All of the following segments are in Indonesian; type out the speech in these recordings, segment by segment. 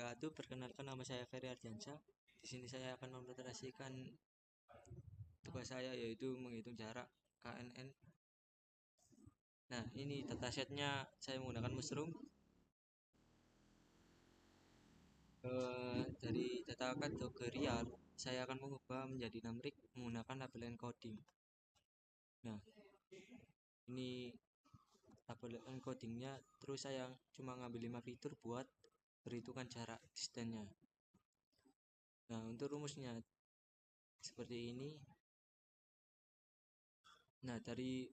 wabarakatuh. Perkenalkan, nama saya Ferry Ardiansyah. Di sini saya akan mempresentasikan tugas saya, yaitu menghitung jarak KNN. Nah, ini datasetnya saya menggunakan Mushroom. Dari data kategorial saya akan mengubah menjadi numerik menggunakan label encoding. Nah, ini label encodingnya. Terus saya cuma ngambil 5 fitur buat perhitungan jarak distance-nya. Nah, untuk rumusnya seperti ini. Nah, dari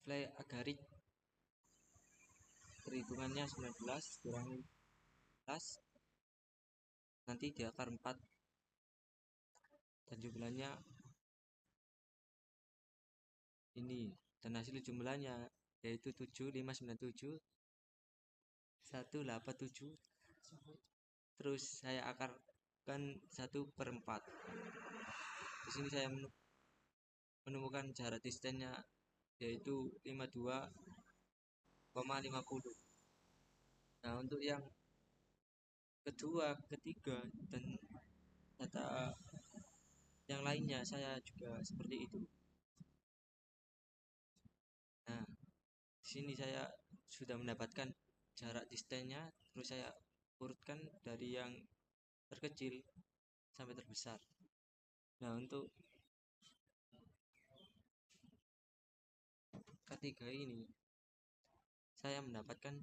fly agarik perhitungannya 19 kurangi 14, nanti di akar 4, dan jumlahnya ini, dan hasil jumlahnya yaitu 7597 187. Terus saya akarkan 1/4. Di sini saya menemukan jarak distance-nya yaitu 52,50. Nah, untuk yang kedua, ketiga, dan data yang lainnya saya juga seperti itu. Nah, di sini saya sudah mendapatkan jarak distance-nya, terus saya urutkan dari yang terkecil sampai terbesar. Nah, untuk ketiga ini saya mendapatkan,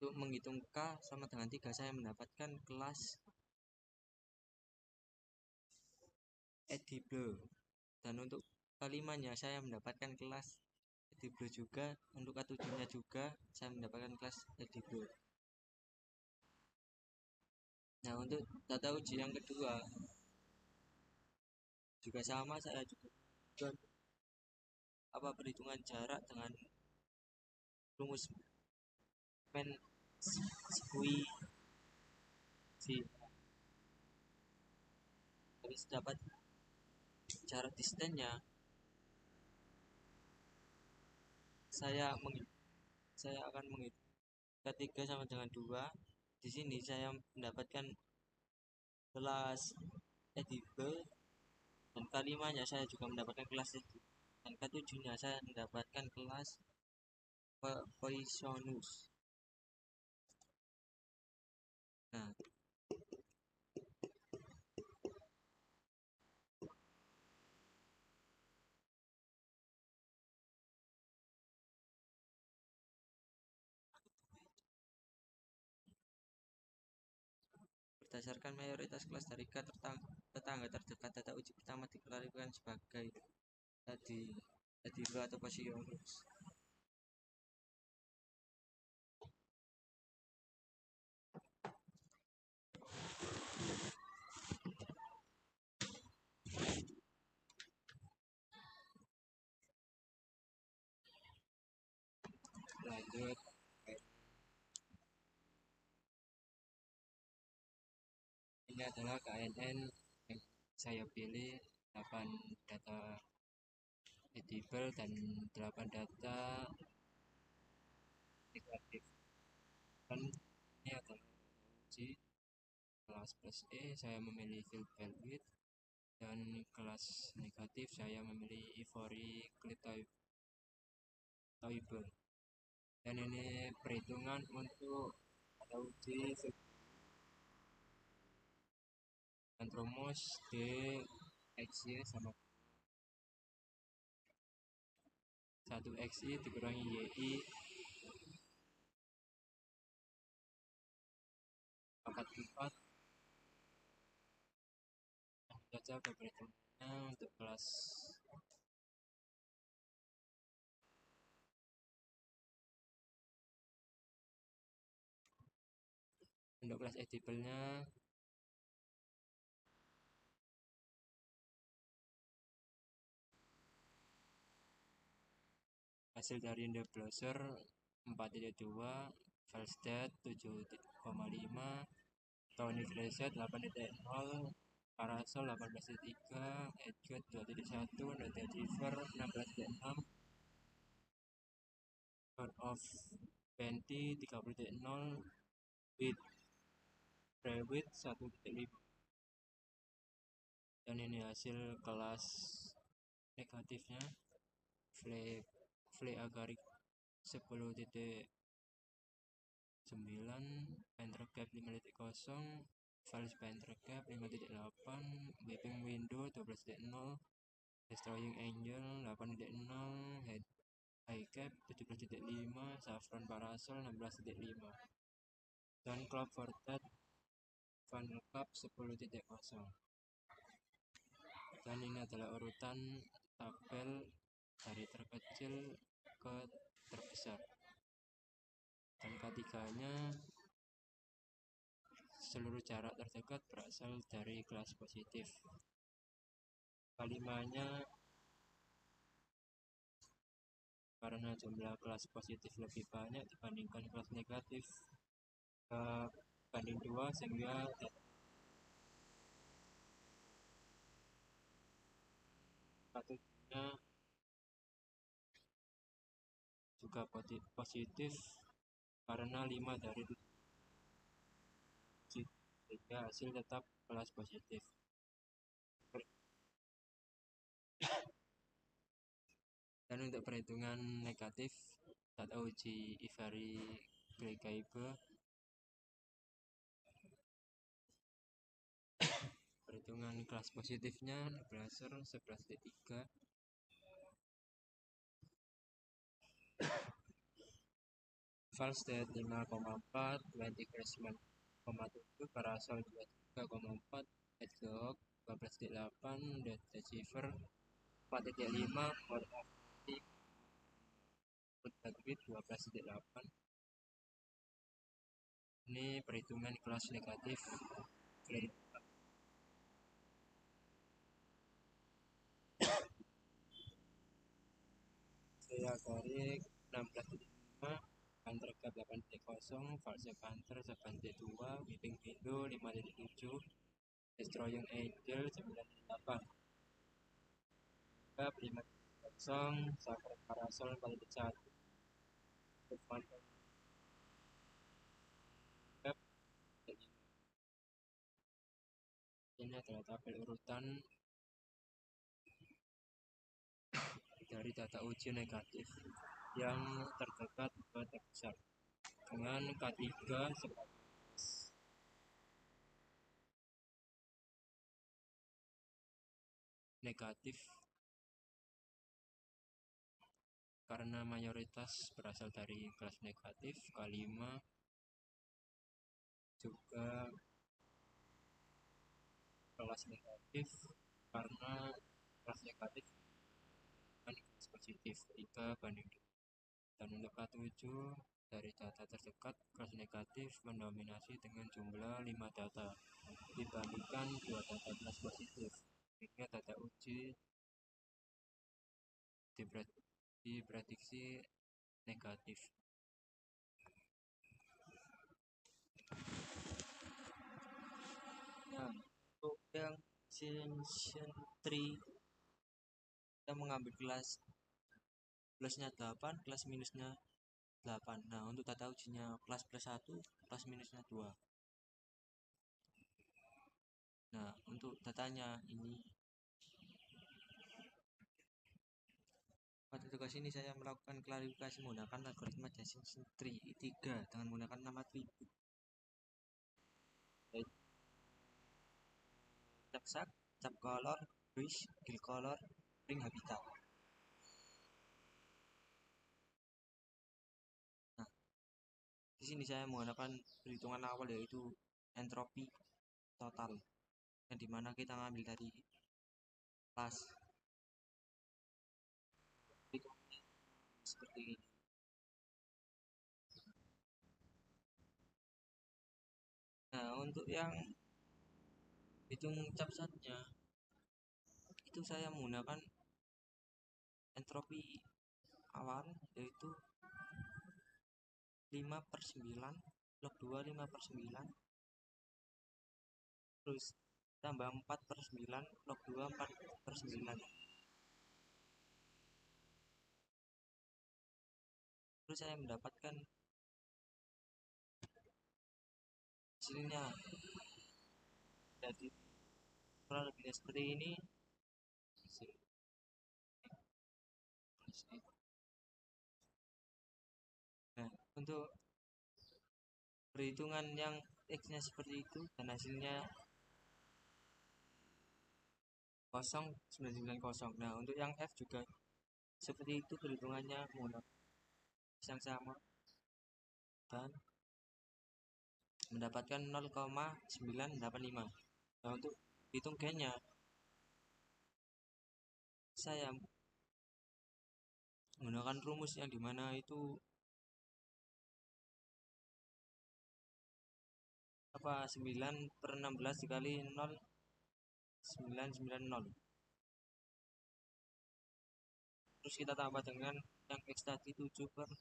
untuk menghitung K sama dengan 3 saya mendapatkan kelas edible, dan untuk kelimanya saya mendapatkan kelas edible juga. Untuk ketujuhnya juga saya mendapatkan kelas edible. Nah, untuk data uji yang kedua juga sama, saya juga perhitungan jarak dengan rumus men squeeze. Habis dapat jarak distance-nya, saya akan menghitung ketiga sama dengan 2. Di sini saya mendapatkan kelas edible, dan kelimanya saya juga mendapatkan kelas edible, dan ketujuhnya saya mendapatkan kelas poisonous. Nah, berdasarkan mayoritas kelas dari K tetangga terdekat, data uji pertama diklarifikasi sebagai tadi edible atau poisonous. Lanjut, ini adalah KNN yang saya pilih, 8 data edible dan 8 data negatif. Dan ini adalah uji kelas plus E, saya memilih field bandwidth, dan kelas negatif saya memilih ivory Taiber. Dan ini perhitungan untuk uji dan rumus D XY sama 1 XY dikurangi YI 44. Baca perhitungannya untuk kelas edible-nya hasil dari the browser 4.2, file state 7,5, tonic reset 8.0, parasol 18.3, edge 2.1, data driver 16.6, turn off Penti 30.0 with Rewit 1.5. Dan ini hasil kelas negatifnya. Flay Agaric 10.9, Painter Cap 5.0, Files Painter Cap 5.8, Weeping Window 12.0, Destroying Angel 8.0, High Cap 17.5, Saffron Parasol 16.5, dan Club Fortet Final Cup 10.0. Dan ini adalah urutan tabel dari terkecil ke terbesar. Dan ketiganya seluruh jarak terdekat berasal dari kelas positif. Kelimanya karena jumlah kelas positif lebih banyak dibandingkan kelas negatif banding 2, sehingga satunya juga positif karena 5 dari 7, sehingga hasil tetap kelas positif. Dan untuk perhitungan negatif, data uji Ivari Gregaibe, perhitungan kelas positifnya Blazer 11.3, Falstead 5,4, 20 Freshman 0,7, Parasol 23,4, Hedgehog 12.8, Dead Deceiver 4.5, World of Football 12.8. Ini perhitungan kelas negatif Saya Garik 16.5, Panther Cap 8.0, False Panther 8.2, Weeping Window 5.7, Destroying Angel 9.8, Cap 5.0, Sacred Parasol 4.1, Panther Cap. Ini adalah tabel urutan dari data uji negatif yang terdekat ke terbesar dengan K3 sebagai negatif karena mayoritas berasal dari kelas negatif. K5 juga kelas negatif karena kelas negatif dan kelas positif 3/2. Dan untuk K7 dari data terdekat, kelas negatif mendominasi dengan jumlah 5 data dibandingkan 2 data kelas positif, sehingga data uji diprediksi negatif. Nah, untuk yang Ascension 3 kita mengambil kelas plusnya 8, kelas minusnya 8. Nah, untuk data ujinya kelas plus 1, kelas minusnya 2. Nah, untuk datanya ini pada tugas ini saya melakukan klarifikasi menggunakan algoritma Ascension 3 dengan menggunakan 6 atribut. Cap color, brush, fill color, ring habitat. Nah, di sini saya menggunakan perhitungan awal yaitu entropi total, yang dimana kita ngambil dari kelas seperti ini. Nah, untuk yang hitung capsatnya itu saya menggunakan entropi awal yaitu 5/9, log 2 5/9, terus tambah 4/9, log 2 4/9. Terus saya mendapatkan hasilnya jadi kurang lebih seperti ini. Nah, untuk perhitungan yang X-nya seperti itu dan hasilnya 0990. Nah, untuk yang F juga seperti itu perhitungannya menggunakan yang sama dan mendapatkan 0,985. Nah, untuk hitung gainnya saya menggunakan rumus yang dimana itu 9/16 dikali 0 990. Terus kita tambah dengan yang X tadi 7 per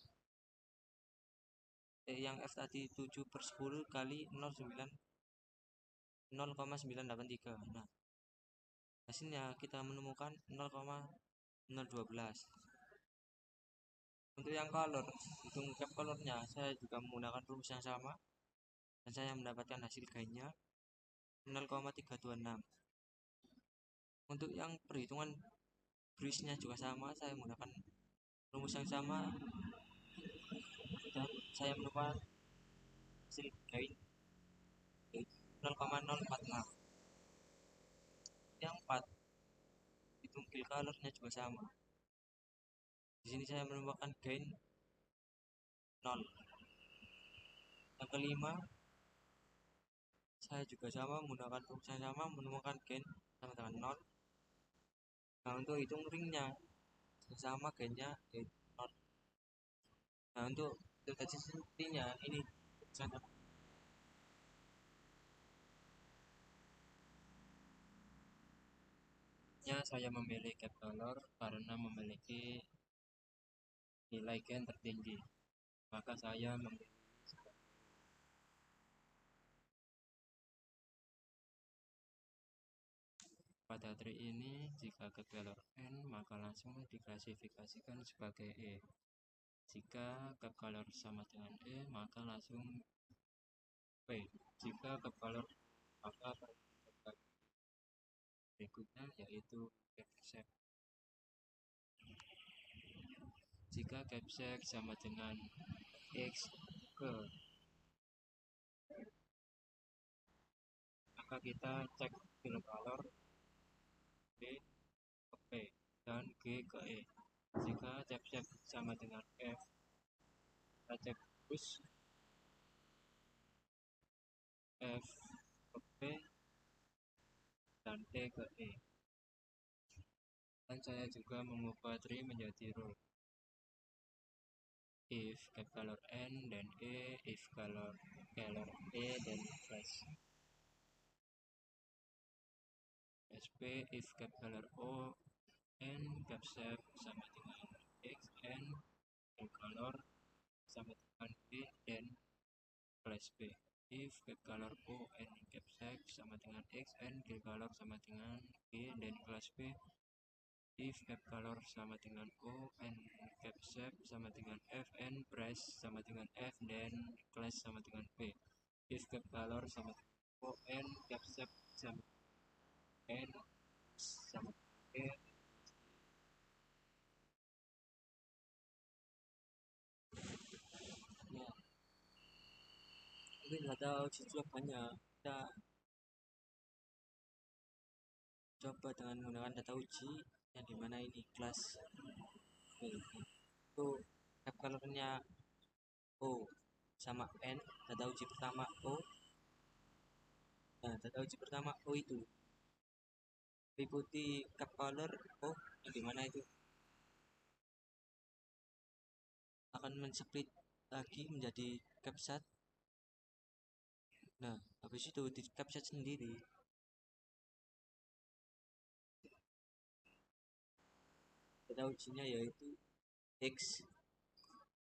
yang F tadi 7 per 10 kali 0,983. Nah, hasilnya kita menemukan 0,012. Untuk yang color, hitung gap colornya saya juga menggunakan rumus yang sama dan saya mendapatkan hasil gainnya 0,326. Untuk yang perhitungan bridge-nya juga sama, saya menggunakan rumus yang sama dan saya menemukan hasil gain 0,046. Yang 4 hitung kill colornya juga sama. Di sini saya menemukan gain 0. Yang kelima saya juga sama menggunakan rumus yang sama menemukan gain sama dengan 0. Nah, untuk hitung ringnya sama gainnya gain 0. Nah, untuk deteksi sentinya ini saya memilih gap color karena memiliki nilai gain tertinggi, maka saya memilih. Pada trik ini, jika gap color N, maka langsung diklasifikasikan sebagai E. Jika gap color sama dengan E, maka langsung P. Jika gap color maka berikutnya yaitu gap shape. Jika gap shape sama dengan X ke, maka kita cek fill color B ke P dan G ke E. Jika gap shape sama dengan F, kita cek push F ke P dan T ke E. Dan saya juga mengubah tree menjadi row. If gap color N dan E, if color E dan plus SP, if gap color O N, gap shape sama dengan X N, gap color sama dengan B dan plus B. If gap color O N gap shape sama dengan X N, gap color sama dengan G dan plus B. If gap color sama dengan O N gap shape sama dengan F N press sama dengan F dan class sama dengan P. If gap color sama dengan O N gap shape sama N sama E. Ya, mungkin nggak tahu jawabannya. Kita coba dengan menggunakan data uji yang dimana ini kelas itu gap colornya O sama N. Data uji pertama O. Nah, data uji pertama O itu liputi gap color O yang dimana itu akan men-split lagi menjadi capsat. Nah, habis itu di capsat sendiri data ujinya yaitu X